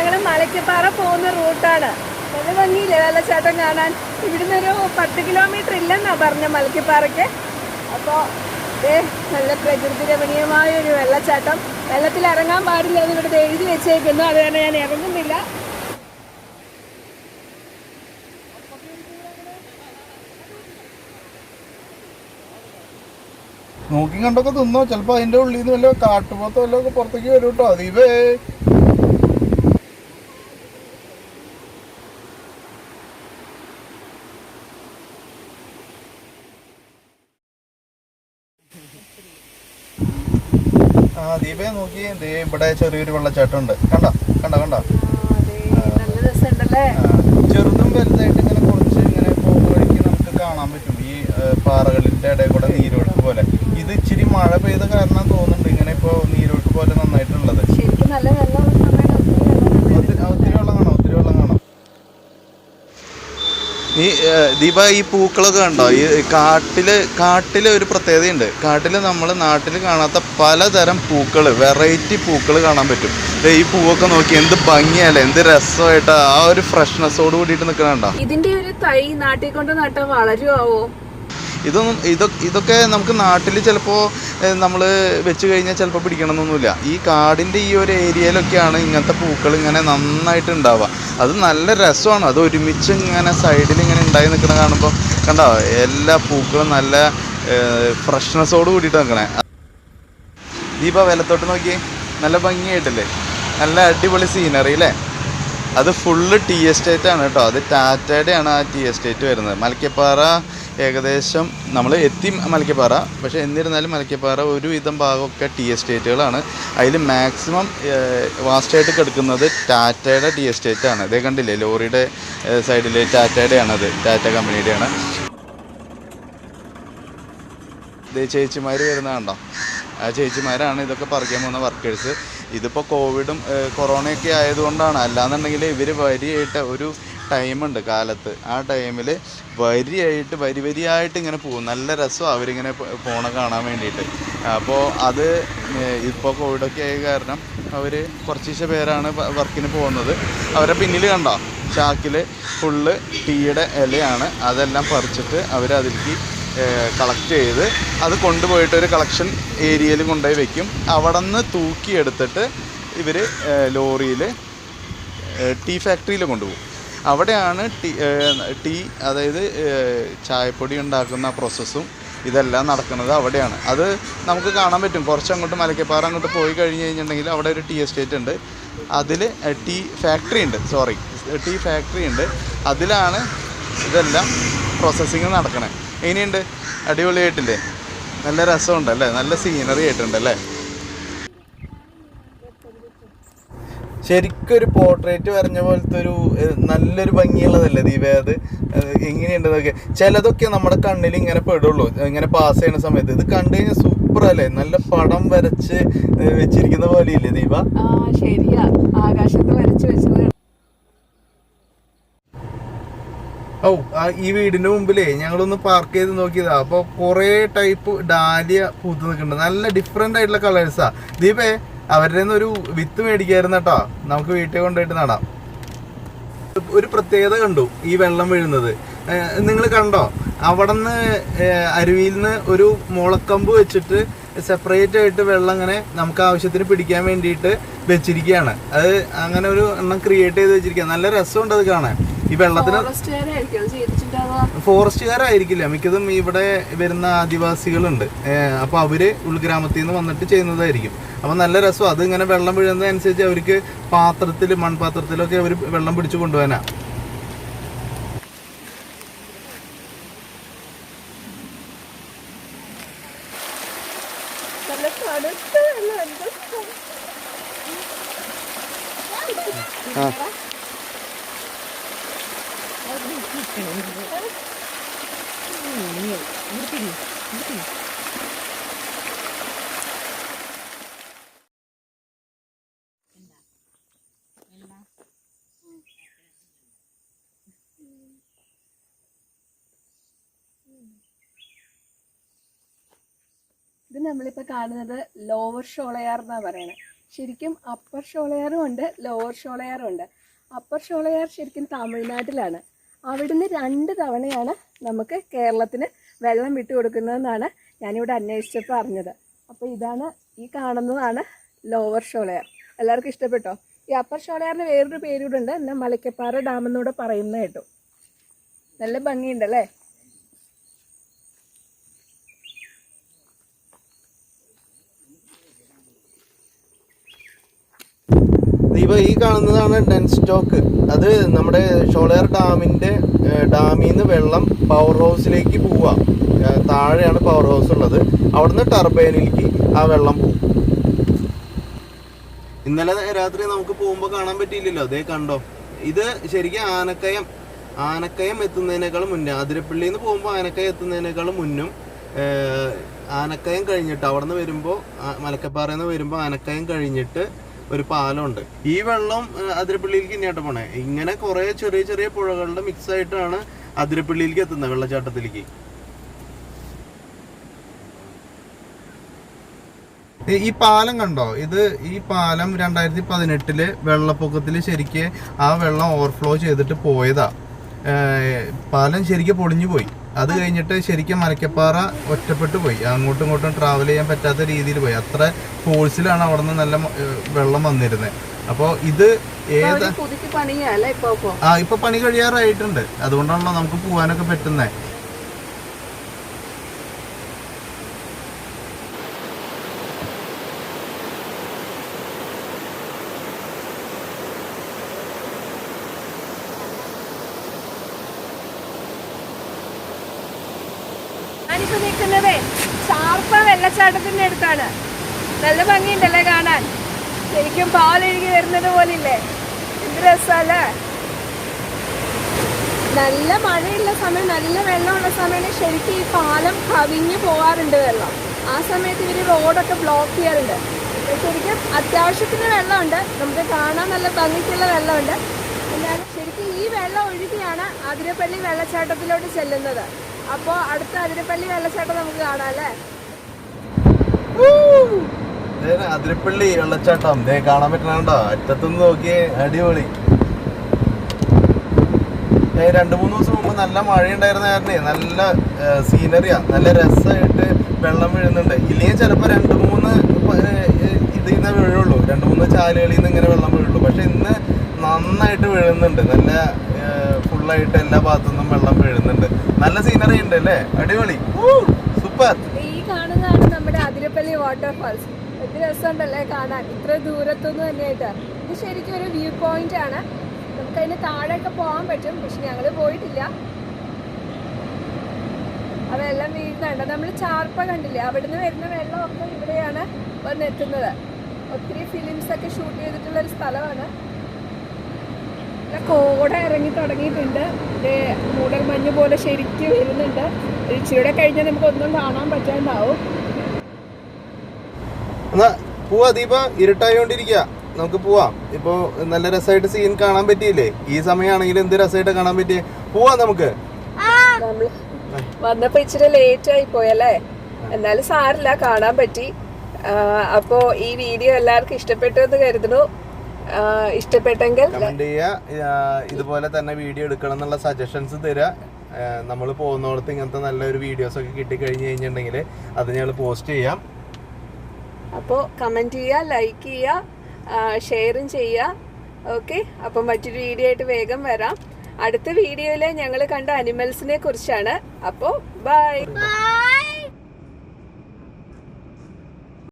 ഞങ്ങൾ മലക്കപ്പാറ പോകുന്ന റൂട്ടാണ്. നല്ല ഭംഗിയില്ലേ വെള്ളച്ചാട്ടം കാണാൻ. ഇവിടുന്ന് ഒരു 10 കിലോമീറ്റർ ഇല്ലെന്നാ പറഞ്ഞ മലക്കപ്പാറയ്ക്ക്. അപ്പോൾ നല്ല പ്രകൃതി രമണീയമായ ഒരു വെള്ളച്ചാട്ടം. വെള്ളത്തിൽ ഇറങ്ങാൻ പാടില്ല എന്ന് ഇവിടുത്തെ എഴുതി വെച്ചേക്കുന്നു. അത് കാരണം ഞാൻ ഇറങ്ങുന്നില്ല. നോക്കി കണ്ടൊക്കെ തിന്നോ, ചിലപ്പോ അതിന്റെ ഉള്ളിൽ നിന്ന് വല്ല കാട്ടുപോത്തോ വല്ല ഒക്കെ പുറത്തേക്ക് വരും കേട്ടോ. ദീപേ ദീപേ നോക്കി, ഇവിടെ ചെറിയൊരു വെള്ളച്ചാട്ടം ഉണ്ട്. കണ്ട കണ്ട കണ്ട ചെറുതും വലുതായിട്ട് ഇങ്ങനെ കുറച്ച് ഇങ്ങനെ പോകുന്ന വഴിക്ക് നമുക്ക് കാണാൻ പറ്റും. ഈ പാറകളിന്റെ ഇടയിൽ കൂടെ നീരൊഴുക്ക് പോലെ. ഇത് ഇച്ചിരി മഴ പെയ്ത കാരണം തോന്നുന്നുണ്ട് ഇങ്ങനെ ഇപ്പൊ നീരൊഴുക്ക് പോലെ നന്നായിട്ടുള്ളത്. ഒത്തിരി വെള്ളം കാണാം, ഒത്തിരി വെള്ളം കാണാം. ഈ ദീപ ഈ പൂക്കളൊക്കെ കണ്ടോ? ഈ കാട്ടില് ഒരു പ്രത്യേകതയുണ്ട്. കാട്ടിൽ നമ്മൾ നാട്ടിൽ കാണാത്ത പലതരം പൂക്കൾ, വെറൈറ്റി പൂക്കൾ കാണാൻ പറ്റും. ഈ പൂവൊക്കെ നോക്കി എന്ത് ഭംഗിയല്ലേ, എന്ത് രസമായിട്ട് ആ ഒരു ഫ്രഷ്നെസ്സോട് കൂടിയിട്ട് നിൽക്കണുണ്ടോ. ഇതിന്റെ ഒരു തൈ നാട്ടിൽ കൊണ്ട് നട്ടാൽ വളരുവോ? ഇതൊക്കെ നമുക്ക് നാട്ടിൽ ചിലപ്പോൾ നമ്മൾ വെച്ച് കഴിഞ്ഞാൽ ചിലപ്പോൾ പിടിക്കണമെന്നൊന്നുമില്ല. ഈ കാടിൻ്റെ ഈ ഒരു ഏരിയയിലൊക്കെയാണ് ഇങ്ങനത്തെ പൂക്കൾ ഇങ്ങനെ നന്നായിട്ട് ഉണ്ടാവുക. അത് നല്ല രസമാണ്. അത് ഒരുമിച്ച് ഇങ്ങനെ സൈഡിൽ ഇങ്ങനെ ഉണ്ടായി നിൽക്കണ കാണുമ്പോൾ കണ്ടോ, എല്ലാ പൂക്കളും നല്ല ഫ്രഷ്നെസ്സോട് കൂടിയിട്ട് നിൽക്കണേ. ദീപ വിലത്തോട്ട് നോക്കി, നല്ല ഭംഗിയായിട്ടില്ലേ, നല്ല അടിപൊളി സീനറി അല്ലേ. അത് ഫുള്ള് ടീ എസ്റ്റേറ്റ് ആണ് കേട്ടോ. അത് ടാറ്റയുടെയാണ് ആ ടീ എസ്റ്റേറ്റ് വരുന്നത്. മലക്കപ്പാറ ഏകദേശം നമ്മൾ എത്തി മലക്കപ്പാറ. പക്ഷേ എന്നിരുന്നാലും മലക്കപ്പാറ ഒരുവിധം ഭാഗമൊക്കെ ടീ എസ്റ്റേറ്റുകളാണ്. അതിൽ മാക്സിമം വാസ്റ്റായിട്ട് കിടക്കുന്നത് ടാറ്റയുടെ ടീ എസ്റ്റേറ്റ് ആണ്. ഇതേ കണ്ടില്ലേ, ലോറിയുടെ സൈഡിൽ ടാറ്റയുടെയാണത്, ടാറ്റ കമ്പനിയുടെയാണ്. ഇതേ ചേച്ചിമാർ വരുന്നതുണ്ടോ, ആ ചേച്ചിമാരാണ് ഇതൊക്കെ പറിക്കാൻ പോകുന്ന വർക്കേഴ്സ്. ഇതിപ്പോൾ കോവിഡും കൊറോണയൊക്കെ ആയതുകൊണ്ടാണ്. അല്ലാന്നുണ്ടെങ്കിൽ ഇവർ വരിയായിട്ട് ഒരു ടൈമുണ്ട് കാലത്ത്, ആ ടൈമിൽ വരിയായിട്ട് ഇങ്ങനെ പോകും. നല്ല രസമാണ് അവരിങ്ങനെ പോണ കാണാൻ വേണ്ടിയിട്ട്. അപ്പോൾ അത് ഇപ്പോൾ കോവിഡൊക്കെ ആയ കാരണം അവർ കുറച്ച് പേരാണ് വർക്കിന് പോകുന്നത്. അവരെ പിന്നിൽ കണ്ടോ, ചാക്കിൽ ഫുള്ള് ടീയുടെ ഇലയാണ്. അതെല്ലാം പറിച്ചിട്ട് അവരതിലേക്ക് കളക്ട് ചെയ്ത് അത് കൊണ്ടുപോയിട്ട് ഒരു കളക്ഷൻ ഏരിയയിൽ കൊണ്ടുപോയി വയ്ക്കും. അവിടെ നിന്ന് തൂക്കിയെടുത്തിട്ട് ഇവർ ലോറിയിൽ ടീ ഫാക്ടറിയിൽ കൊണ്ടുപോകും. അവിടെയാണ് ടീ അതായത് ചായപ്പൊടി ഉണ്ടാക്കുന്ന പ്രോസസ്സും ഇതെല്ലാം നടക്കുന്നത് അവിടെയാണ്. അത് നമുക്ക് കാണാൻ പറ്റും. കുറച്ചങ്ങോട്ട് മലക്കപ്പാറ അങ്ങോട്ട് പോയി കഴിഞ്ഞ് കഴിഞ്ഞിട്ടുണ്ടെങ്കിൽ അവിടെ ഒരു ടീ എസ്റ്റേറ്റ് ഉണ്ട്. അതിൽ ടീ ഫാക്ടറി ഉണ്ട്. അതിലാണ് ഇതെല്ലാം പ്രോസസ്സിങ് നടക്കണേ. എങ്ങനെയുണ്ട്, അടിപൊളിയായിട്ടില്ലേ, നല്ല രസമുണ്ടല്ലേ, നല്ല സീനറി ആയിട്ടുണ്ടല്ലേ. ശരിക്കൊരു പോർട്രേറ്റ് വരഞ്ഞ പോലത്തെ ഒരു നല്ലൊരു ഭംഗിയുള്ളതല്ലേ ദീപ. അത് എങ്ങനെയുണ്ടെന്നൊക്കെ ചിലതൊക്കെ നമ്മുടെ കണ്ണിൽ ഇങ്ങനെ പെടുള്ളൂ ഇങ്ങനെ പാസ് ചെയ്യുന്ന സമയത്ത്. ഇത് കണ്ടു കഴിഞ്ഞാൽ സൂപ്പർ അല്ലേ, നല്ല പടം വരച്ച് വെച്ചിരിക്കുന്ന പോലെയില്ലേ ദീപ. ശരിയാ, ആകാശത്ത് വരച്ച് വെച്ചത്. ഈ വീടിന്റെ മുമ്പിലേ ഞങ്ങളൊന്ന് പാർക്ക് ചെയ്ത് നോക്കിയതാ. അപ്പോൾ കുറേ ടൈപ്പ് ഡാലിയ പൂത്ത് നിൽക്കുന്നുണ്ട്. നല്ല ഡിഫറെന്റ് ആയിട്ടുള്ള കളേഴ്സാ ദീപേ. അവരുടെ നിന്ന് ഒരു വിത്ത് മേടിക്കായിരുന്നു കേട്ടോ, നമുക്ക് വീട്ടിൽ കൊണ്ടുപോയിട്ട് നടാം. ഒരു പ്രത്യേകത കണ്ടു ഈ വെള്ളം വീഴുന്നത്. നിങ്ങൾ കണ്ടോ, അവിടെ നിന്ന് അരുവിയിൽ നിന്ന് ഒരു മുളക്കമ്പ് വെച്ചിട്ട് സെപ്പറേറ്റ് ആയിട്ട് വെള്ളം ഇങ്ങനെ നമുക്ക് ആവശ്യത്തിന് പിടിക്കാൻ വേണ്ടിയിട്ട് വെച്ചിരിക്കുകയാണ്. അത് അങ്ങനെ ഒരു എണ്ണം ക്രിയേറ്റ് ചെയ്ത് വെച്ചിരിക്കുക. നല്ല രസമുണ്ട് അത് കാണാൻ. ഈ വെള്ളത്തിന് ഫോറസ്റ്റുകാരായിരിക്കില്ല മിക്കതും, ഇവിടെ വരുന്ന ആദിവാസികളുണ്ട്. അപ്പോൾ അവര് ഉൾഗ്രാമത്തിൽ നിന്ന് വന്നിട്ട് ചെയ്യുന്നതായിരിക്കും. അപ്പം നല്ല രസം. അത് ഇങ്ങനെ വെള്ളം വീഴുന്നതനുസരിച്ച് അവർക്ക് മൺപാത്രത്തിലൊക്കെ അവർ വെള്ളം പിടിച്ചു കൊണ്ടുപോകാനാ. ഇത് നമ്മളിപ്പോൾ കാണുന്നത് ലോവർ ഷോളയാർ എന്നാ പറയണത്. ശരിക്കും അപ്പർ ഷോളയാറും ഉണ്ട്, ലോവർ ഷോളയാറും ഉണ്ട്. അപ്പർ ഷോളയാർ ശരിക്കും തമിഴ്നാട്ടിലാണ്. അവിടുന്ന് 2 തവണയാണ് നമുക്ക് കേരളത്തിന് വെള്ളം വിട്ടു കൊടുക്കുന്നതെന്നാണ് ഞാനിവിടെ അന്വേഷിച്ചപ്പോൾ അറിഞ്ഞത്. അപ്പോൾ ഈ കാണുന്നതാണ് ലോവർ ഷോളയാർ. എല്ലാവർക്കും ഇഷ്ടപ്പെട്ടോ? ഈ അപ്പർ ഷോളയാറിന് വേറൊരു പേരൂടെ ഉണ്ട്, എന്നാൽ മലക്കപ്പാറ ഡാം എന്നൂടെ പറയുന്നത് കേട്ടു. നല്ല ഭംഗിയുണ്ടല്ലേ? ഇപ്പോൾ ഈ കാണുന്നതാണ് ഡെൻ സ്റ്റോക്ക്. അത് നമ്മുടെ ഷോളയാർ ഡാമിൽ നിന്ന് വെള്ളം പവർ ഹൗസിലേക്ക് പോവുക. താഴെയാണ് പവർ ഹൗസ് ഉള്ളത്. അവിടുന്ന് ടർബൈനിലേക്ക് ആ വെള്ളം പോകും. ഇന്നലെ രാത്രി നമുക്ക് പോകുമ്പോൾ കാണാൻ പറ്റിയില്ലല്ലോ. അതേ കണ്ടോ, ഇത് ശരിക്കും ആനക്കയം എത്തുന്നതിനേക്കാളും മുന്നേ, അതിരപ്പള്ളിയിൽ നിന്ന് പോകുമ്പോൾ ആനക്കയം എത്തുന്നതിനേക്കാളും മുന്നും ആനക്കയം കഴിഞ്ഞിട്ട് അവിടെ നിന്ന് വരുമ്പോൾ, മലക്കപ്പാറയിൽ നിന്ന് വരുമ്പോൾ ആനക്കയം കഴിഞ്ഞിട്ട് ഒരു പാലമുണ്ട്. ഈ വെള്ളം അതിരപ്പള്ളിയിലേക്ക് ഇനിയായിട്ട് പോണേ. ഇങ്ങനെ കുറെ ചെറിയ ചെറിയ പുഴകളുടെ മിക്സ് ആയിട്ടാണ് അതിരപ്പള്ളിയിലേക്ക് എത്തുന്നത്, വെള്ളച്ചാട്ടത്തിലേക്ക്. ഈ പാലം കണ്ടോ, ഈ പാലം 2018 വെള്ളപ്പൊക്കത്തിൽ ശരിക്ക് ആ വെള്ളം ഓവർഫ്ലോ ചെയ്തിട്ട് പോയതാ. പാലം ശരിക്കും പൊളിഞ്ഞു പോയി. അത് കഴിഞ്ഞിട്ട് ശരിക്കും മലക്കപ്പാറ ഒറ്റപ്പെട്ടു പോയി. അങ്ങോട്ടും ഇങ്ങോട്ടും ട്രാവൽ ചെയ്യാൻ പറ്റാത്ത രീതിയിൽ പോയി. അത്ര ഫോഴ്സിലാണ് അവിടെ നിന്ന് നല്ല വെള്ളം വന്നിരുന്നത്. അപ്പോൾ ഇത് ഇപ്പൊ പണി കഴിയാറായിട്ടുണ്ട്. അതുകൊണ്ടാണല്ലോ നമുക്ക് പോകാനൊക്കെ പറ്റുന്നത്. ഞാനിപ്പോ നിൽക്കുന്നതേ ചാർപ്പ വെള്ളച്ചാട്ടത്തിന്റെ അടുത്താണ്. നല്ല ഭംഗിയുണ്ടല്ലേ കാണാൻ? ശരിക്കും പാലൊഴുകി വരുന്നത് പോലില്ലേ? എന്ത് രസമല്ലേ? നല്ല മഴയുള്ള സമയം, നല്ല വെള്ളമുള്ള സമയം ശരിക്കും ഈ പാലം കവിഞ്ഞു പോകാറുണ്ട് വെള്ളം. ആ സമയത്ത് ഇവർ റോഡൊക്കെ ബ്ലോക്ക് ചെയ്യാറുണ്ട്. ശരിക്കും അത്യാവശ്യത്തിന് വെള്ളമുണ്ട്, നമുക്ക് കാണാൻ നല്ല ഭംഗിക്കുള്ള വെള്ളമുണ്ട്. എന്നാലും ശരിക്കും ഈ വെള്ളം ഒഴുകിയാണ് അതിരപ്പള്ളി വെള്ളച്ചാട്ടത്തിലോട്ട് ചെല്ലുന്നത്. അപ്പോൾ അടുത്ത അതിരപ്പള്ളി വെള്ളച്ചാട്ടം നമുക്ക് കാണാം അല്ലേ? അതിരപ്പള്ളി വെള്ളച്ചാട്ടം കാണാൻ പറ്റണോ? അറ്റത്തുനിന്ന് നോക്കിയേ, അടിപൊളി. 2-3 ദിവസം മുമ്പ് നല്ല മഴയുണ്ടായിരുന്ന കാരണേ നല്ല സീനറിയാ, നല്ല രസമായിട്ട് വെള്ളം വീഴുന്നുണ്ട്. ഇല്ലെങ്കിൽ ചിലപ്പോൾ 2-3 ഇതിൽ നിന്ന് വീഴുള്ളൂ, 2-3 ചാലുകളിൽ നിന്ന് ഇങ്ങനെ വെള്ളം വീഴുള്ളൂ. പക്ഷെ ഇന്ന് നന്നായിട്ട് വീഴുന്നുണ്ട്. നല്ല ഫുള്ളായിട്ട് എല്ലാ ഭാഗത്തുനിന്നും വെള്ളം വീഴുന്നുണ്ട്. നല്ല സീനറി ഉണ്ട് അല്ലേ? അടിപൊളി, സൂപ്പർ. ഈ കാണുന്നതാണ് നമ്മുടെ അതിരപ്പള്ളി വാട്ടർഫാൾസ്. എന്ത് രസമുണ്ടല്ലേ കാണാൻ, ഇത്ര ദൂരത്തുനിന്ന് തന്നെയായിട്ട്. ഇത് ശരിക്കും ഒരു വ്യൂ പോയിന്റ് ആണ്. നമുക്ക് അതിന് താഴെയൊക്കെ പോകാൻ പറ്റും, പക്ഷെ ഞങ്ങൾ പോയിട്ടില്ല. അതെല്ലാം വീഴുന്നുണ്ട്. നമ്മൾ ചാർപ്പ കണ്ടില്ലേ, അവിടുന്ന് വരുന്ന വെള്ളമൊക്കെ ഇവിടെയാണ് വന്നെത്തുന്നത്. ഒത്തിരി ഫിലിംസ് ഒക്കെ ഷൂട്ട് ചെയ്തിട്ടുള്ള ഒരു സ്ഥലമാണ്. കോട ഇറങ്ങി തുടങ്ങിയിട്ടുണ്ട്. മൂടൽമഞ്ഞ് പോലെ ശരിക്കും വരുന്നുണ്ട്. ഇച്ചിരിയുടെ കഴിഞ്ഞാൽ നമുക്ക് ഒന്നും കാണാൻ പറ്റാണ്ടാവും. പോവാ ദീപ, ഇരുട്ടായോണ്ടിരിക്കുക, നമുക്ക് പോവാം. ഇപ്പൊ നല്ല രസമായിട്ട് സീൻ കാണാൻ പറ്റിയില്ലേ? ഈ സമയമാണെങ്കിൽ എന്ത് രസമായിട്ട് കാണാൻ പറ്റിയേ. പോവാം നമുക്ക്. നമ്മള് വന്നപ്പോ ഇച്ചിരി ലേറ്റ് ആയി പോയല്ലേ? എന്നാലും സാരില്ല, കാണാൻ പറ്റി. അപ്പോ ഈ വീഡിയോ എല്ലാവർക്കും ഇഷ്ടപ്പെട്ടു എന്ന് കരുതുന്നു. ഇഷ്ടപ്പെട്ടെങ്കിൽ കമന്റ് ചെയ്യുക. ഇതുപോലെ തന്നെ വീഡിയോ എടുക്കണം എന്നുള്ള സജഷൻസ് തരിക. നമ്മൾ പോകുന്നിടത്ത് ഇങ്ങനത്തെ നല്ലൊരു വീഡിയോസ് ഒക്കെ കിട്ടിക്കഴിഞ്ഞ് കഴിഞ്ഞിട്ടുണ്ടെങ്കിൽ അത് ഞങ്ങൾ പോസ്റ്റ് ചെയ്യാം. അപ്പോൾ കമന്റ് ചെയ്യുക, ലൈക്ക് ചെയ്യുക, ഷെയറും ചെയ്യുക. ഓക്കെ, അപ്പം മറ്റൊരു വീഡിയോ ആയിട്ട് വേഗം വരാം. അടുത്ത വീഡിയോയിൽ ഞങ്ങൾ കണ്ട അനിമൽസിനെ കുറിച്ചാണ്. അപ്പോൾ ബൈ.